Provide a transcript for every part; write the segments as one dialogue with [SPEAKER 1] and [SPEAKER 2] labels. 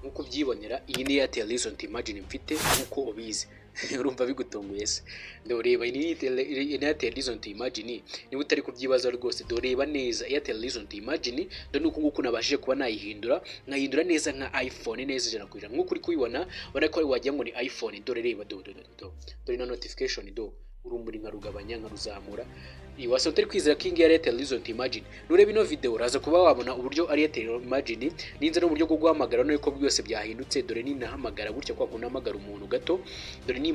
[SPEAKER 1] nkuko byibonera iyi ni Airtel Reason to Imagine mfite nkuko ubizi urumva bigutunguye se ndoreba iyi ni Airtel Reason to Imagine niba utari kubyibaza rwose doreba neza Airtel Reason to Imagine dore nuko nguko nabashije kuba nkahindura neza nka iPhone neza ijana ku ijana nkuko uri kubibona ubona ko wagira ngo ni iPhone dore reba dore na notification urumuri nka rugabanya nka ruzamura iwasa utari kwizera ko ingi ya Airtel Reason to Imagine nureba ino video uraza kuba wabona uburyo ari Airtel Imagine ninze no buryo bwo guhamagara no ko byose byahindutse dore ni nahamagara gutya kwa kunahamagara umuntu gato dore ni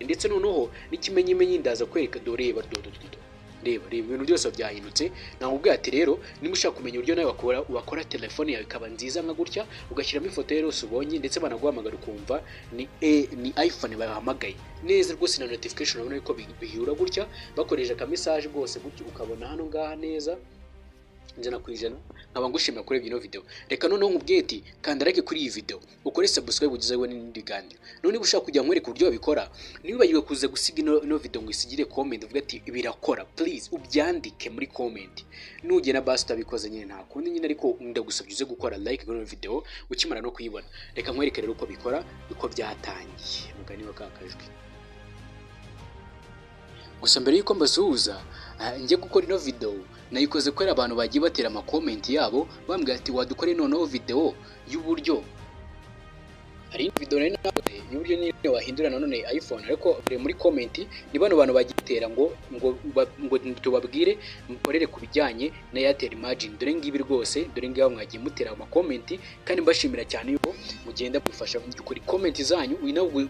[SPEAKER 1] ndetse noneho n'ikimenyimenyi ndaza kwereka doreba reba ibintu byose byahindutse nakubwiye ati rero niba ushaka kumenya uburyo nawe wakora telefone yawe ikaba nziza nka gutya ugashyiramo ifoto yose ubonye ndetse banaguhamagara ukumva ni iPhone bahamagaye neza rwose na notification urabona ko bihura gutya bakoresha ka message rwose gutya ukabona hano ngaha neza njana kwijana nkaba ngushimira kuri ino video reka noneho nkubwiye ati kanda like kuri iyi video ukore subscribe ugizewe n'indi ganyo none ushaka kujya nkwereka uburyo babikora nibagiwe kuza gusiga ino video ngo isigire comment uvuga ati birakora please ubyandike muri comment nugena basi utabikoze nyine nta kundi nyine ariko ndagusabye uze gukora like kuri ino video ukimara no kuyibona reka nkwereke rero uko bikora uko byatangiye mugani wa kakajwe gusa mbere yuko mbasuhuza njye gukora ino video nayikoze kwera abantu bagiye batera ama comment yabo bambwira ati wadukore noneho video y'uburyo hari video nari nakoze y'uburyo nyine wahindura none iPhone ariko muri comment ni bano bantu bagitera ngo tubabwire mukorere kubijyanye na Airtel Imagine dore ngibi rwose dore ngiye mwagiye mutera ama comment kandi mbashimira cyane yuko mugenda bifasha kuri comment zanyu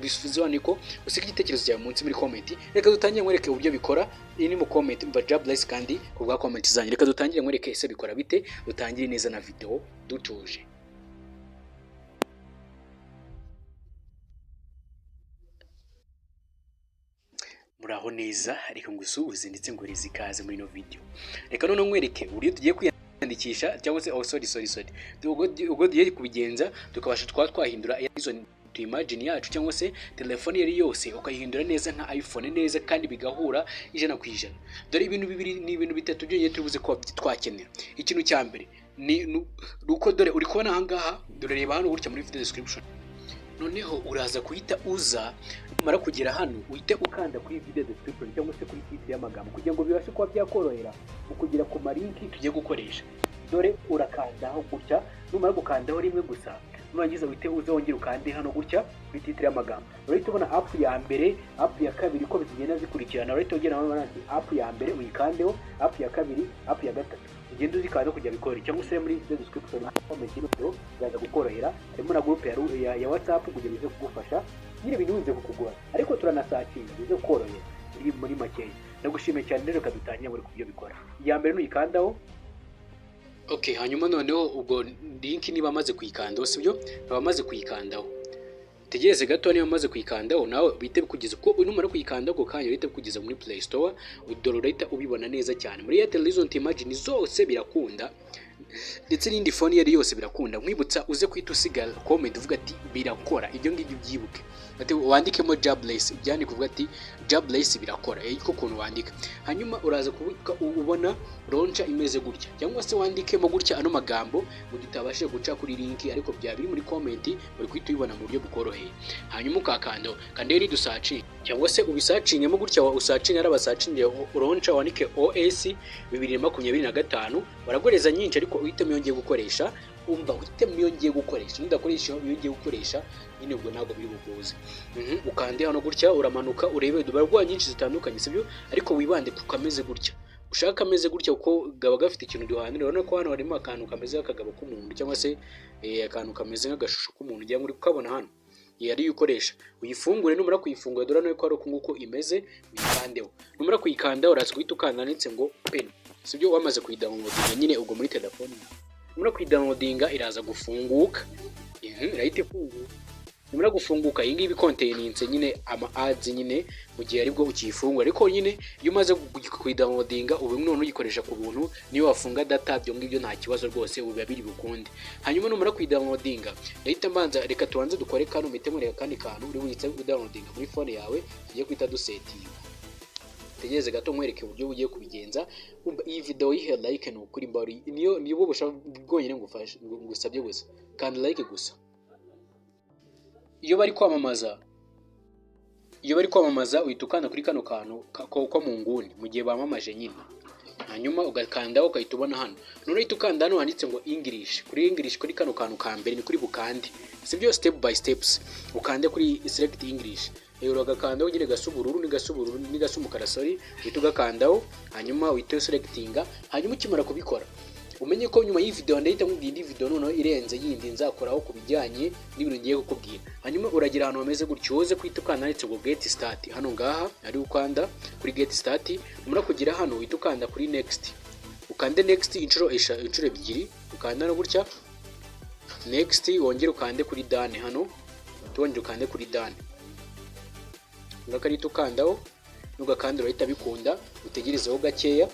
[SPEAKER 1] bisubize ko usika igitekerezo cyawe munsi muri comment reka dutangiye nkwereke uburyo bikora ni mu comment mva jobless kandi kubwa comment zanyu reka dutangire nkwereke ese bikora bite dutangire neza na video dutuje muraho neza ariko ngusuhuze ndetse ngo rizikaze muri no video reka none nkwereke uburyo tugiye kwiyandikisha cyangwa se sorry ubwo tugiye kubigenza tukabasha twahindura Reason to Imagine yacu cyangwa se telefone yari yose ukayihindura neza nka iPhone neza kandi bigahura ijana ku ijana dore ibintu bibiri ni ibintu bitatu byonyine tubuze ko twakenera ikintu cya mbere ni uko dore uri kubona aha ngaha dore reba hano gutya muri video description noneho uraza kuhita uza mara kugera hano uhite ukanda kuri video description cyangwa se kuri titre y'amagambo kugira ngo bibashe kuba byakorohera ukugera ku malinki tugiye gukoresha dore urakandaho gutya numara gukandaho rimwe gusa nurangiza uhite uze wongera ukande hano gutya kuri titre y'amagambo urahita ubona app ya mbere app ya kabiri ko bizigenda zikurikirana urahita ugera hano ati app ya mbere uyikandeho app ya kabiri app ya gatatu ugenda uzikanda kujya bikora cyangwa se muri description comment y'ino yaza gukorohera harimo na group ya WhatsApp kugira bize kugufasha nyine ibintu bize kukugora ariko turanasacinga bize kukorohera muri makeya ndagushimiye cyane rero kadutangiye muri kubyo bikora iya mbere nuyikandaho okay hanyuma noneho ubwo link niba amaze kuyikandaho sibyo bamaze kuyikandaho tegereze gato niba amaze kuyikandaho nawe bite kugeza uko numara kuyikandaho ko kanya bite kugeza muri Play Store udororeta ubibona neza cyane muri Airtel Reason to Imagine zose birakunda ndetse n'indi phone yari yose birakunda mwibutsa uze kwita usigara comment uvuga ati birakora ibyo ngibyo byibuke ati wandikemo jobless byane kuvuga ati jobless birakora iko kuntu wandika hanyuma uraza kubuka ubona launcher imeze gutya cyangwa se wandikemo gutya ano magambo mu gitabashe guca kuri link ariko byabiri muri comment uri kwita ubibona mu buryo bukoroheye hanyuma ukakanda kandi ni dusacinga cyangwa se ubisacingemo gutya usacinga arabasacinge launcher wandike OS 2025 baragoreza nyinshi ariko uhitemo yongeye gukoresha umva uhitemo yongeye gukoresha nudakoresha yongeye gukoresha nyine ubwo ntabwo biri buguze ukande hano gutya uramanuka urebe dubarwa nyinshi zitandukanye sibyo ariko wibande kukameze gutya ushaka ameze gutya uko gaba gafite ikintu duhanira urabona ko hano harimo akantu kameze akagabo k'umuntu cyangwa se akantu kameze nk'agashusho k'umuntu ugiye muri kukabona hano yari ukoresha uyifungure numara kuyifungura dore no ko ari uko imeze uyikandeho numara kuyikanda uraza guhita ukandanditse ngo pen sibyo wamaze kuyidownloadinga nyine ubwo muri telefone numara kuyidownloadinga iraza gufunguka irahita ifunguka numara gufunguka iyi ngibi containinze nyine ama ads nyine mu gihe aribwo ukiyifungura ariko nyine iyo umaze kuyidownloadinga ubu none uyikoresha ku buntu niyo wafunga data byo ngibyo nta kibazo rwose ubu babiri bukunde hanyuma numara kuyidownloadinga ndahita mbanza reka tubanze dukore kano mitemureka kandi kantu uri witse downloadinga muri phone yawe tugiye kwita dusetinga tegereze gato nkwereke uburyo bugiye kubigenza. Iyi video yihe like ni ukuri mbari niyo bubasha bwonyine ngufashe ngusabye gusa kandi like gusa. Iyo bari kwamamaza uhita ukanda kuri kano kantu ko mu nguni mu gihe bamamaje nyine, hanyuma ugakanda ukahita ubona hano. None uhita ukanda hano handitse ngo English. Kuri English kuri kano kantu ka mbere ni kuri bukande, sibyo step by steps, ukande kuri select English. Rero ugakanda ugire gasubururu ni gasumukara sorry, uhita ugakandaho hanyuma uhita selectinga. Hanyuma ukimara kubikora umenye ko nyuma y'iyi video ndahita nkubwira indi video noneho irenze yindi nzakoraho kubijyanye n'ibintu ngiye kukubwira. Hanyuma uragira ahantu hameze gutyo uze kwita ukanda handitse ngo get start. Hano ngaha ari ukanda kuri get start, umara kugira hano uhita ukanda kuri next. Ukande next inshuro ebyiri, ukanda no gutya next, wongere ukande kuri done. Hano tongere ukande kuri done, ngakarita ukandaho nugakanda urahita bikunda, utegerezeho gakeya.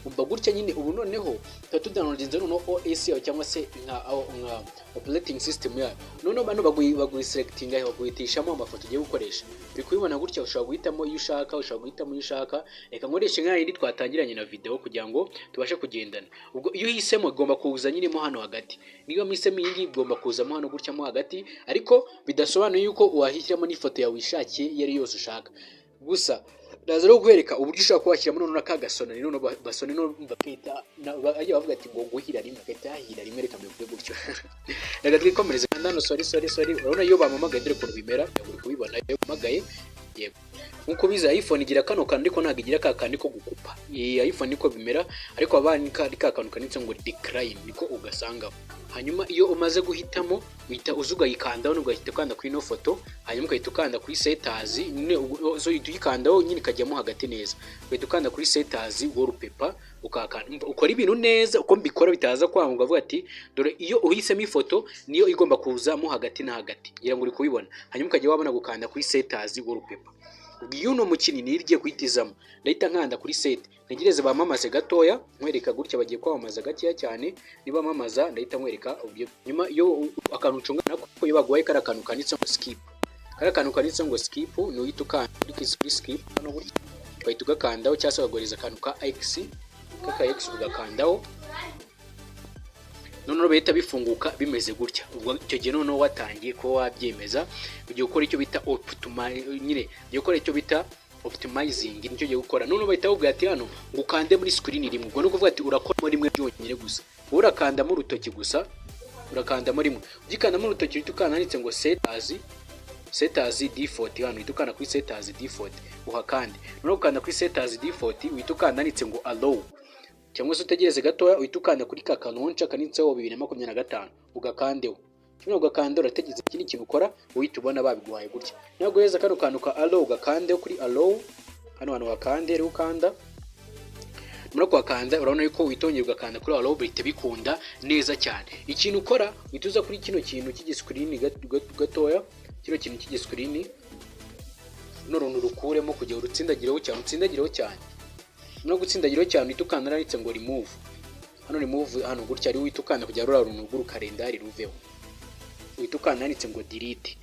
[SPEAKER 1] Umba gutya nyine ubu noneho tudownloadinze noneho OS yawe cyangwa se nka operating system yawe. Noneho bano baguyi selecting aho guhitishamo amafoto ugiye gukoresha. Uri kubibona gutya, ushobora guhitamo iyo ushaka, reka nkoreshe nka yindi twatangiranye na video kugira ngo tubashe kugendana. Ubwo iyo uhisemo ugomba kuza nyine mo hano hagati. Niba mwisemo iyi ugomba kuza mo hano gutya mo hagati, ariko bidasobanuye yuko wahitamo n'ifoto yawe wishakiye yari yose ushaka. Gusa nazaro guhereka uburyo ushaka kwakiramo none akagasona ni none basone no bakita ayo bavuga ati ngo guhira rimwe akita hira rimwe reka mbivuge gutyo. Reka twikomereze kandi hano sorry urabona iyo bamamagaye dore ko bimera uri kubibona iyo bamagaye. Yego nkuko biza iPhone igira kano kandi ariko ntago igira ka kandi ko gukupa. Iyi iPhone niko bimera, ariko abandi ka kantu kanitse ngo decline niko ugasanga. Hanyuma iyo umaze guhitamo uhita uzugayikanda hano ugahita ukanda kuri no foto, hanyuma ukahita ukanda kuri setters so uyikandaho nyine kajyamo hagati neza. Uhita ukanda kuri setters wallpaper ukora ibintu neza uko mbikora bitaza kwanga uvuga ati dore iyo uhisemo ifoto niyo igomba kuzamo hagati na hagati, ngira ngo uri kubibona. Hanyuma ukajya wabona gukanda kuri setters wallpaper. Ubwo uno mukini nirigiye kwitizamo ndahita nkanda kuri set, ntegereze bamamaze gatoya nkwereka gutya bagiye kwamamaza gakeya cyane. Niba mamaza ndahita nkwereka ubyo nyuma iyo akantu cungana ko iyo bagwaye kara kantu kanitse ngo skip, kara kantu kanitse ngo skip no uhita ukanda kuri skip hano gutya bahita ugakandaho cyangwa bagoreza akantu ka X ugakandaho. None bahita bifunguka bimeze gutya. Ubwo icyo gihe none watangiye ko wabyemeza ugiye gukora icyo bita optimizing nicyo giye gukora. None bahita ubwira ati hano ngukande muri screen rimwe. Ubwo no kuvuga ati urakora rimwe byonyine gusa, urakanda mu rutoki gusa, urakanda muri rimwe. Ugikanda mu rutoki ukananditse ngo setters default. Hano utukana kuri setters default uhakande. None ukanda kuri setters default utukandanditse ngo allow, cyangwa se utegereze gatoya uhita ukanda kuri ka kanonca kanitseho 2025 ugakandeho. Kimwe ugakanda urategeze ikindi kintu ukora uhita ubona babiguhaye gutya. Ntabwo yeza kano kantu ka allow ugakandeho kuri allow hano wakande rero ukanda. Muri kwakanda urabona yuko witongera ugakanda kuri allow bahita bikunda neza cyane. Ikintu ukora uhita kuri kino kintu cy'igiscreen gatoya, kino kintu cy'igiscreen n'uruntu rukuremo kugira urutsindagireho cyane. No gutsindagiro cyane itukana naritse ngo remove. Hano remove hano gutya ari witukana kujya rura runtu guru kalendari ruveho. Witukana naritse ngo delete.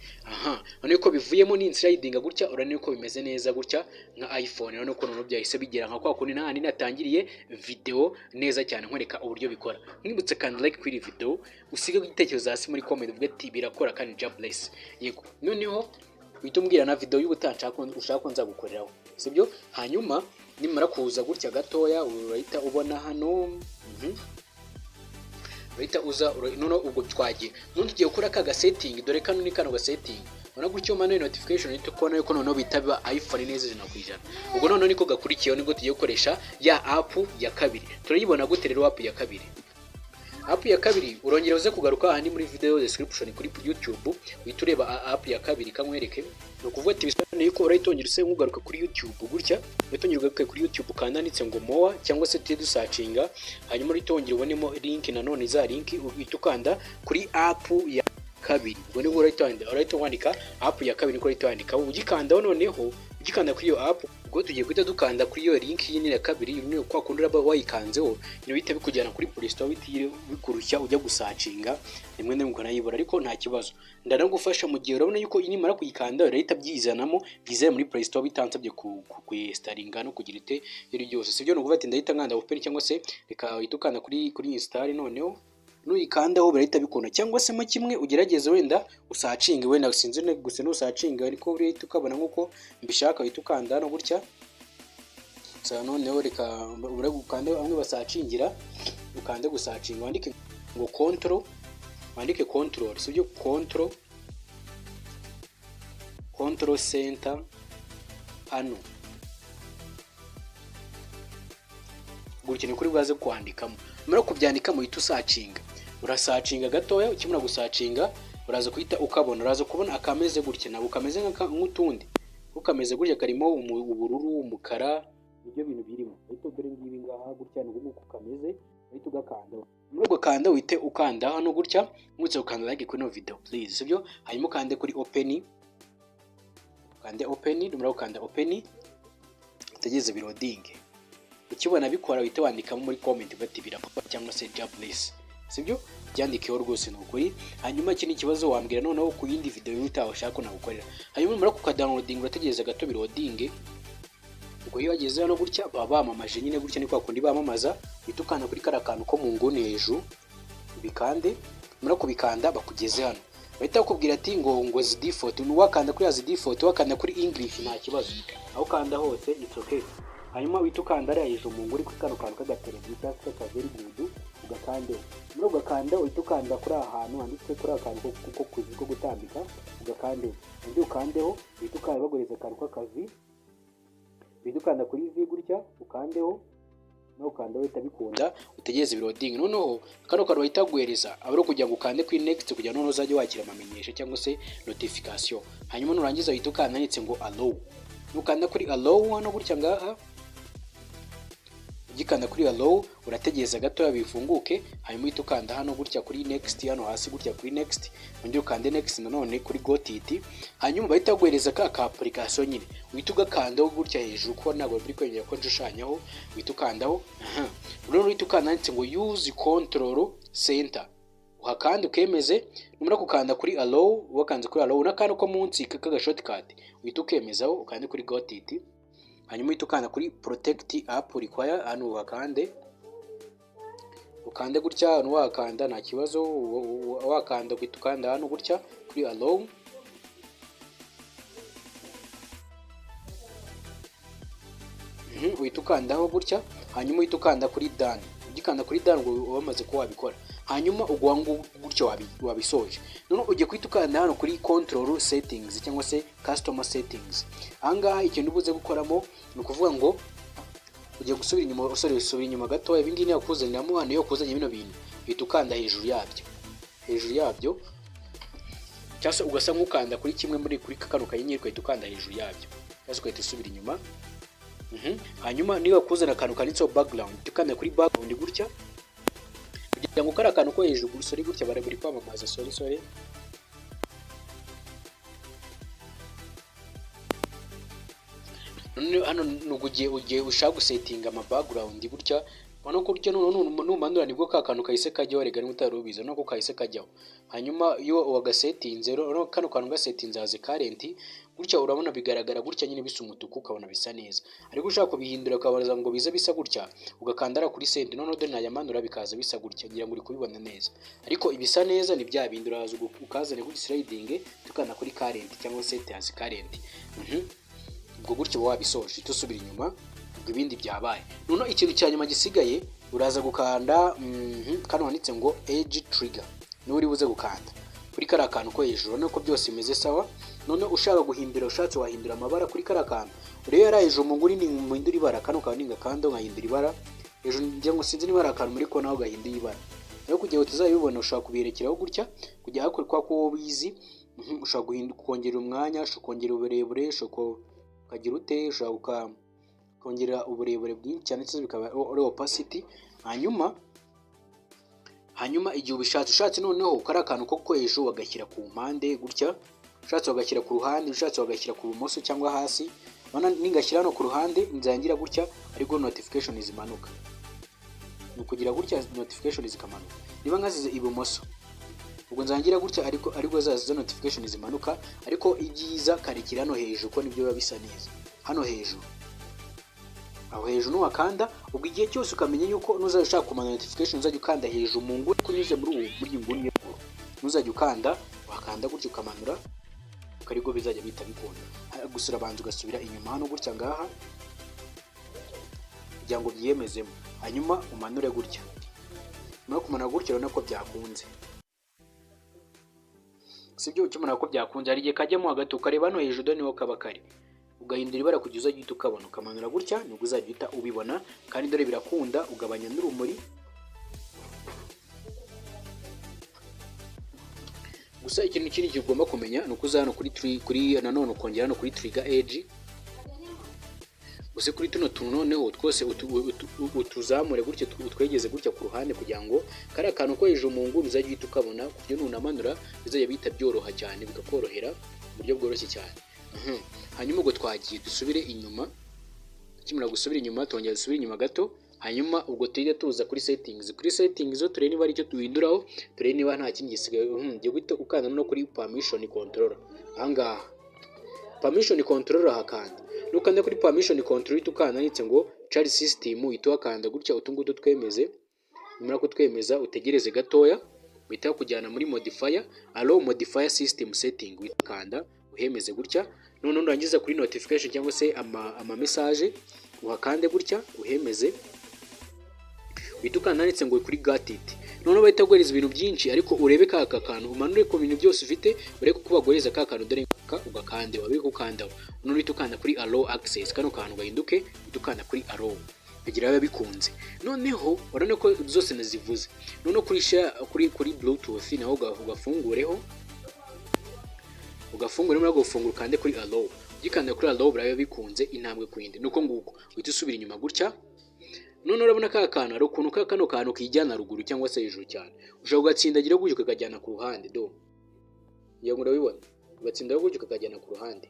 [SPEAKER 1] Hano yuko bivuyemo ni sliding gutya urane yuko bimeze neza gutya nka iPhone. Hano uko none byahise bigera nka kwa kundi nahandi natangiriye video neza cyane nkwereka uburyo bikora. Mwibutse kandi like kuri video, usige igitekerezo hasi muri comment uvuge ati birakora kandi jobless. Yego noneho witumbwira na video y'ubutanca ushaka ko nzagukoreraho, sibyo? Hanyuma nimara kuza gutya gatoya urahita ubona hano urahita uza none ubwo twagiye none tugiye gukora ka setting. Dore kano ni kano ga setting ubona gutyo manual notification uhita ukona yuko none bitaba iPhone neza zinakwijana. Ubwo none niko gakurikiyeho niko tugiye gukoresha ya app ya kabiri. Turayibona gute rero app ya kabiri? App ya kabiri urongera uze kugaruka ahandi muri video description kuri YouTube uhita ureba app ya kabiri kamwereke. No kuvuga ati bisobanuye yuko urayitongera use nkugaruka kuri YouTube gutya, urayitongera ugaruka kuri YouTube kandanditse ngo more cyangwa se tuye dusearchinga, hanyuma urayitongera ubonemo link nanone za link uhita ukanda kuri app ya kabiri. Ubone urayitongera wandika app ya kabiri niko urayitondeka. Ugikandaho noneho ugikanda kuri iyo app ubwo tugiye guhita dukanda kuri iyo link nyine ya kabiri nyine kwa kundi uraba wayikanzeho nyine bihita bikujyana kuri Play Store bikurushya ujya gusacinga rimwe na rimwe nayibura ariko nta kibazo ndanagufasha mu gihe urabona yuko nimara kuyikanda urahita byizanamo byize muri Play Store bitansabye kuyistaringa no kugira ite iri byose sibyo no kuvuga ati ndahita nkanda open cyangwa se reka uhita ukanda kuri install noneho nuyikandaho birahita bikunda cyangwa se mo kimwe ugerageze wenda usacinge wenda sinzi gusa nusacinga ariko urahita ukabona nkuko mbishaka uhita ukanda no gutya sa noneho reka uragukanda amwe basacingira ukande gusacinga wandike ngo control sibyo control center hano gukene kuri bwaze kwandikamo mara kubyandikamo uhita usacinga urasacinga gatoya ukimura gusacinga uraza kuhita ukabona uraza kubona akameze gutya nabo kameze nk'utundi ukameze gutya karimo ubururu umukara ibyo bintu birimo ahita dore ngibi ngaha gutya nuko kameze ahita ugakanda muri gukanda uhite ukanda hano gutya mwutse ukanda like kuri no video please sibyo hanyuma ukande kuri open numara ukanda open utegeze biroding ukibona bikora uhite wandikamo muri comment bati birapfa cyangwa se jobless sibyo byandikeho rwose n'ukuri hanyuma iki ni kibazo wambwira noneho ku yindi video y'utashaka nagukorera hanyuma muri ku downloading urategereza gato biroding ubwo iyo wageze hano gutya bamamaje nyine gutya ni kwa kundi bamamaza bitukana kuri karakantu ko mu nguni hejuru bikande muri kubikanda bakugeze hano bahita bakubwira ati ngo zi default wakanda kuri zi default wakanda kuri English nta kibazo aho kanda hose it's okay hanyuma witukanda ari hejuru mu nguri kuri kano kantu k'agaterebita k'akaveri gudu ugakande muri ugakanda witukanda kuri ahantu handitse kuri akantu ko kuzi ko gutambika ugakande undi ukandeho witukanda bagoreza kantu k'akavi witukanda kuri ivi gutya ukandeho no ukanda wita bikunda utegeze biroding noneho kano kantu bahita guhereza abari kugira ngo ukande kuri next kugira noneho uzajye wakira amamenyesha cyangwa se notification hanyuma nurangiza witukanda nitse ngo allow nukanda kuri allow hano gutya ngaha ugikanda kuri allow urategereza gato bifunguke hanyuma uhita ukanda hano gutya kuri next hano hasi gutya kuri next undi ukande next nanone kuri gotiti hanyuma bahita guhereza ka application nyine uhita ugakandaho gutya hejuru ko ntabwo biri kwengera ko njushanyaho uhita ukandaho noneho uhita ukanda ndetse ngo use control center uhakanda ukemeze numara kukanda kuri allow wakanze kuri allow nakandi ko munsi kaga shortcut uhita ukemezaho ukande kuri gotiti hanyuma uhita ukanda kuri protect app require hano ukande gutya hano wakanda nta kibazo wakanda uhita ukanda hano gutya kuri allow uhita ukandaho gutya hanyuma uhita ukanda kuri done ugikanda kuri done ngo wamaze ko wabikora hanyuma ugwangu gutyo wabisoje none ujye kwitukana hano kuri control settings cyangwa se customer settings ahangaha ikintu ubuze gukoramo ni ukuvuga ngo ujye gusubira inyuma usubira inyuma gato ibingi ni yakuzaniramo hano yo kuzanya bino bintu bitukanda hejuru yabyo cyangwa ugasa nk'ukanda kuri kimwe muri kuri kano kanyenyeri kwitukanda hejuru yabyo cyangwa ukahita usubira inyuma hanyuma niba kuzana akantu kanitseho background tukanda kuri background gutya kugira ngo kara akantu ko hejuru sorry gutya bari kwamamaza sorry hano nugiye ushaka gusettinga ama background gutya bano kurya numandura nibwo ka kantu kahise kajyaho rega n'utarubiza no kahise kajyaho hanyuma iyo wagasettinze no kano kantu gasettinze haze current gutya urabona bigaragara gutya nyine bisa umutuku ukabona bisa neza ariko ushaka kubihindura ukabaza ngo biza bisa gutya ugakandara kuri send none do nayamanura bikaza bisa gutya ngira ngo uri kubibona neza ariko ibisa neza ni bya bindura hazo ukazane kuri sliding tukana kuri current cyangwa set haze current ubwo gutyo wabisoje tusubira inyuma ibindi byabaye none ikintu cyanyuma gisigaye uraza gukanda kano handitse ngo edge trigger nuri buze gukanda kuri kara kantu ko hejuru nako byose imeze sawa none ushaka guhindura ushatse wahindura amabara kuri kara kantu rero yaraje mu nguri ni muhindura ibara kano kaninga kando ngahindura ibara hejuru ngiye ngo sinzi niba akantu muri ko naho gahindura ibara rero kugira ngo tuzabibona ushaka kubirekeraho gutya kujya hakuri kwa ko bizi ushaka guhinduka kongera umwanya ushaka kongera uburebure ushaka ukagira ute ushaka kongera uburebure bwinshi cyane cyane bikaba opacity hanyuma igihe ubishatse noneho kari akantu ko hejuru wagashyira ku mpande gutya ushatse wagashyira ku ruhande ushatse wagashyira ku bumoso cyangwa hasi Bana ningashyira no ku ruhande nzangira gutya ariko notification zimanuka. Nukugira gutya notification zikamanuka. Niba ngazize ibumoso ubwo nzangira gutya ariko zaza notification zimanuka, ariko ibyiza karekira no hejuru ko nibyo biba bisa neza. Hano hejuru aho hejuru nuwakanda, ubwo igihe cyose ukamenya yuko nuzashaka kumanura notification uzajya ukanda hejuru mu nguni kunyuze muri ubu buryo nguni nuzajya ukanda wakanda gutyo ukamanura ukarigo bizajya bita bikunda. Gusura bantu ugasubira inyuma hano gutya ngaha kugira ngo byiyemezemo, hanyuma umanure gutya. No kumanura gutya urabona ko byakunze, sibyo? Ukimana ko byakunze hari igihe kajyamo hagati ukareba no hejuru niho kaba kari, ugahindura ibara kugeza uhita ukabona, ukamanura gutya nibwo uzajya uhita ubibona. Kandi dore birakunda, ugabanya n'urumuri. Gusa ikintu kindi ugomba kumenya nuko uza hano kuri nanone ukongera no kuri trigger edge. Gusa kuri tuno tuntu noneho twose utuzamure gutya utwegeze gutya ku ruhande kugira ngo kari akantu ko hejuru mu nguni uzajya uhita ukabona, kuburyo nunamanura bizajya bita byoroha cyane, bigakorohera mu buryo bworoshye cyane. Hanyuma ubwo twagiye dusubire inyuma, kimura gusubira inyuma tongera dusubire inyuma gato, hanyuma ubwo tujye tuza kuri settings. Kuri settings zo turebe niba ari cyo duhinduraho, turebe niba nta kindi gisigaye. Ngiye guhita ukanda no kuri permission controller. Ahangaha permission controller hakanda, nukanda kuri permission controller ukanda nitse ngo charge system uhita wakanda gutya utungutu twemeze. Nimara kutwemeza utegereze gatoya, uhita kujyana muri modifier, allow modifier system setting, ukanda uhemeze gutya. None urangiza kuri notification cyangwa se ama message uhakande gutya uhemeze, bitukana nitse ngo kuri got it. None bahita guhereza ibintu byinshi, ariko urebe ka kantu umanure ku bintu byose ufite, ureke kuba guhereza ka kantu dore ugakande wabe kukandaho. None bitukana kuri allow access, kano kantu gahinduke bitukana kuri allow kugira babe bikunze. Noneho urane ko zose nazivuze. None kuri bluetooth naho ugafungureho, ugafungura muri gufungura kandi kuri allow. Gikanda kuri allow birabe bikunze intambwe kwinde. Nuko nguko uhita usubira inyuma gutya. None urabona ka kantu ari ukuntu ka kano kantu kijyana ruguru cyangwa se hejuru cyane. Ushobora gatsindagira gutyo kakajyana ku ruhande do. Ngiye murabibona. Gatsindagira gutyo kakajyana ku ruhande.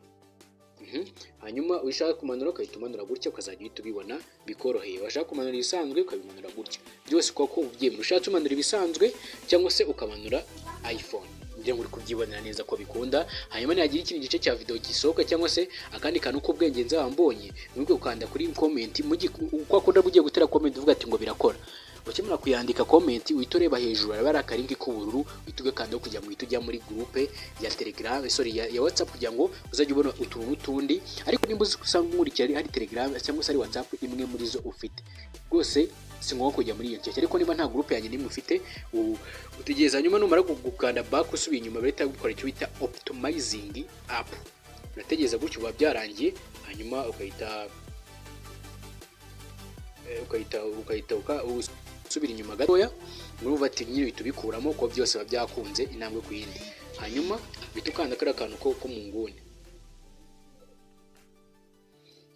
[SPEAKER 1] Hanyuma ushaka kumanura ukahita umanura gutya ukazajya uhita ubibona bikoroheye. Washaka kumanura ibisanzwe ukabimanura gutya. Byose koko ubyemera. Ushatse umanura ibisanzwe cyangwa se ukamanura iPhone. Ngira muri kubyibonera neza ko bikunda. Hanyuma nagira ikindi gice cya video gisohoka cyangwa se akandi kantu ko bwenge nzabambonye, mwebwe ukanda kuri comment uko akunda bugiye gutera comment uvuga ati ngo birakora. Ukimara kuyandika comment uhita ureba hejuru araba akarinki k'ubururu, uhita ugakanda kujya mu ujya muri groupe ya Telegram, ya WhatsApp kugira ngo uzajye ubona utuntu n'utundi. Ariko nimba uzi usanga nkurikira hari Telegram cyangwa se ari WhatsApp imwe muri zo ufite, rwose singombwa kujya muri iyo cyane. Ariko niba nta groupe yanjye nimwe ufite utegereza nyuma numara gukanda back usubira inyuma bahita gukora icyo bita optimizing app. Urategereza gutyo uba byarangiye, hanyuma ukahita usubira inyuma gatoya, murumva ati nyiri bitubikuramo ko byose babyakunze intambwe ku yindi. Hanyuma bitukanda kara kantu ko mu nguni,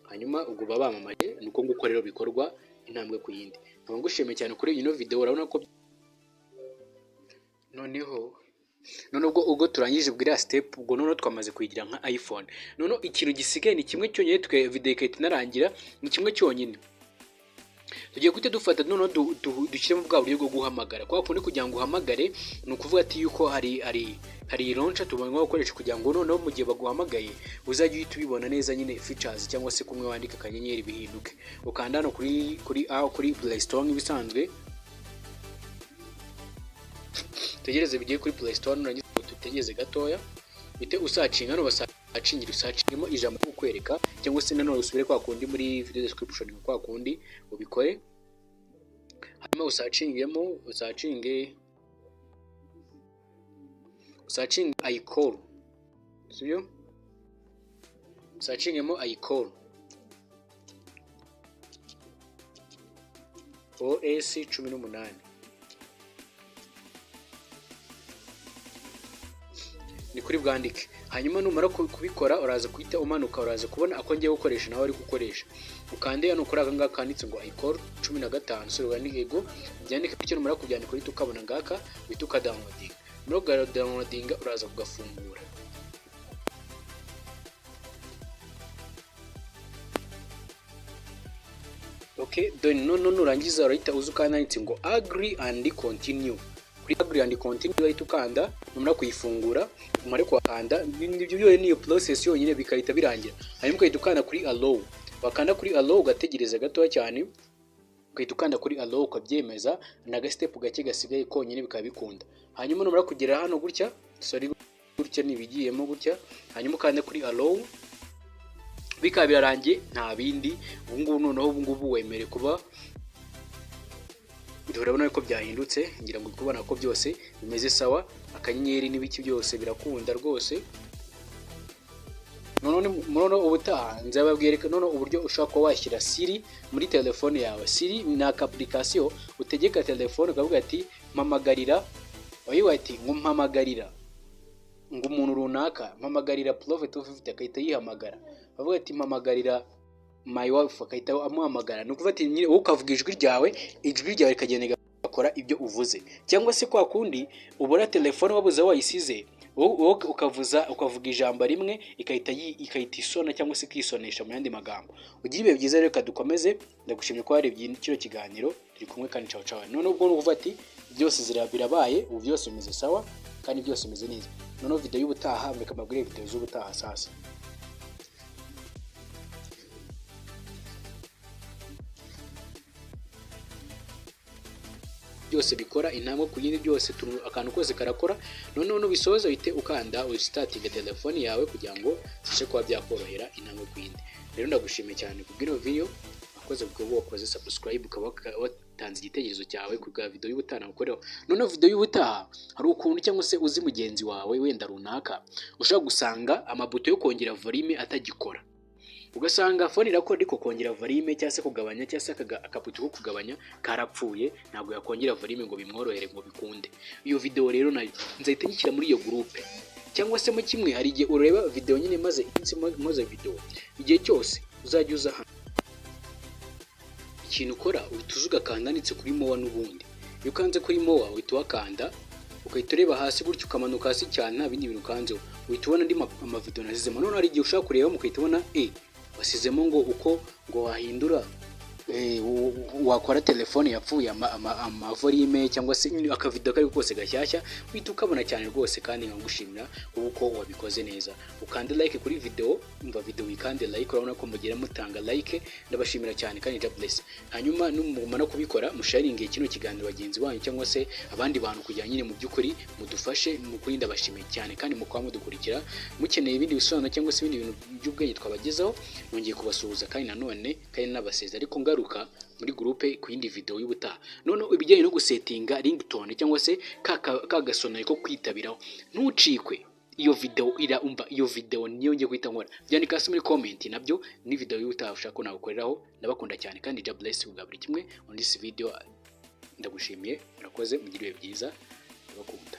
[SPEAKER 1] hanyuma ubwo babamamaye. Nuko nguko rero bikorwa intambwe ku yindi. Nkaba ngushimiye cyane kuri ino video. Urabona ko noneho ubwo turangije bwira step, ubwo none twamaze kuyigira nka iPhone. None ikintu gisigaye ni kimwe cyonyine, twe video ikahita inarangira, ni kimwe cyonyine. Tugiye kwite dufata none dushyiremo bwa buryo bwo guhamagara. Kwa kundi kugira ngo uhamagare ni ukuvuga ati yuko hari launcher tubangwa gukoresha kugira ngo noneho mu gihe baguhamagaye uzajye uhita ubibona neza nyine features, cyangwa se kumwe wandika akanyenyeri bihinduke. Ukanda hano kuri Play Store nk'ibisanzwe, tegereze bigiye kuri Play Store. Nurangiza tutegereze gatoya bite usacinga no basacingira usacingemo ijambo kukwereka, cyangwa se nanone usubire kwa kundi muri video description kwa kundi ubikore. Hanyuma usacinge iCall, sibyo? Usacingemo iCall OS 18. Ni kuri bwandike. Hanyuma numara kubikora uraza kuhita umanuka, uraza kubona ako ngiye gukoresha nawe ari gukoresha. Ukande hano kuri aka ngaka kanditse ngo iCall 15 sura yego, byandike bityo numara kubyandika uhita ukabona ngaka uhita ukadownloading. Muri downloading uraza kugafungura. Okay, then nurangiza urahita uza ukanditse ngo agree and continue. Kuri agree and continue urahita ukanda, numara kuyifungura umare kwakanda ibyo byo niyo process yonyine bikahita birangira. Hanyuma ukahita ukanda kuri allow, bakanda kuri allow ugategereza gato cyane, ukahita ukanda kuri allow ukabyemeza na step gake gasigaye konyine bikaba bikunda. Hanyuma numara kugera hano gutya, sorry gutya nibigiyemo gutya, hanyuma ukanda kuri allow bikaba birarangiye nta bindi. Ubu ngubu wemere kuba urabona ko byahindutse, ngira ngo kubona ko byose bimeze sawa, akanyenyeri n'ibiki byose birakunda rwose. None ubutaha nzababwireka none uburyo ushaka ko washyira Siri muri telefone yawe. Siri ni application utegeka telefone ukavuga ati mpamagarira, ati ngo mpamagarira ngo umuntu runaka, mpamagarira Prophet 250 akahita yihamagara, bavuga ati mpamagarira my wife akahita amuhamagara. Ni ukuvuga ati nyine wowe ukavuga ijwi ryawe rikagenda gakora ibyo uvuze. Cyangwa se kwa kundi ubona telefone wabuze wayisize, wowe ukavuga ijambo rimwe ikahita isona cyangwa se ikisonesha mu yandi magambo. Ugira ibihe byiza rero, kadukomeze. Ndagushimye ko warebye kino kiganiro, turi kumwe kandi ciao ciao. None ubwo nuvuga ati byose birabaye, ubu byose bimeze sawa kandi byose bimeze neza. None video y'ubutaha mureka mabwire video z'ubutaha sasa. Byose bikora intambwe ku yindi, byose akantu kose karakora. None bisoza uhite ukanda starting telefone yawe kugira ngo sishe kuba byakorohera intambwe ku yindi. Rero ndagushimiye cyane kubwira video, akoze wakoze subscribe ukaba watanze igitekerezo cyawe ku bwa video y'ubutaha nakoreho. None video y'ubutaha hari ukuntu cyangwa se uzi mugenzi wawe wenda runaka ushaka gusanga amabuto yo kongera volume atagikora, ugasanga phone irakora ariko kongera volume cyangwa se kugabanya cyangwa se akabuto ko kugabanya karapfuye, ntabwo yakongera volume ngo bimworohere ngo bikunde. Iyo video rero nayo nzahita nyishyira muri iyo groupe, cyangwa se mu kimwe hari igihe ureba video nyine maze video, igihe cyose uzajya uza hano ikintu ukora uhita ugakanditse kuri mowa. N'ubundi iyo ukanze kuri mowa uhita wakanda ukahita ureba hasi gutyo ukamanuka hasi cyane, nta bindi bintu ukanzeho uhita ubona andi amavideo nasizemo. None hari igihe ushaka kureba mukahita ubona wasizemo ngo uko ngo wahindura wakora telefone yapfuye volume cyangwa se akavideo kari kose gashyashya, uhita ukabona cyane rwose. Kandi nkagushimira uko wabikoze neza. Ukande like kuri video, umva video wikande like, urabona ko mugira mutanga like, ndabashimira cyane kandi God bless. Hanyuma numumana kubikora musharinge kino kiganiro bagenzi banyu cyangwa se abandi bantu kugira nyine mu byukuri mudufashe mu kuri. Ndabashimiye cyane kandi mukwa mudukurikira. Mukeneye ibindi bisobanuro cyangwa se ibindi bintu by'ubwenge twabagezaho, nongeye kubasuhuza kandi nanone kandi nabaseza ariko muri groupe ku yindi video y'ubutaha. None ibijyanye no gusetinga ringtone cyangwa se kagasonari ko kwitabiraho, ntucikwe iyo video iyo video niyo ngiye guhita nkora. Byandika hasi muri comment, nabyo ni video y'ubutaha ushaka ko nagukoreraho. Ndabakunda cyane kandi God bless you buri kimwe on this video. Ndagushimiye, murakoze, mugire ibihe byiza, ndabakunda.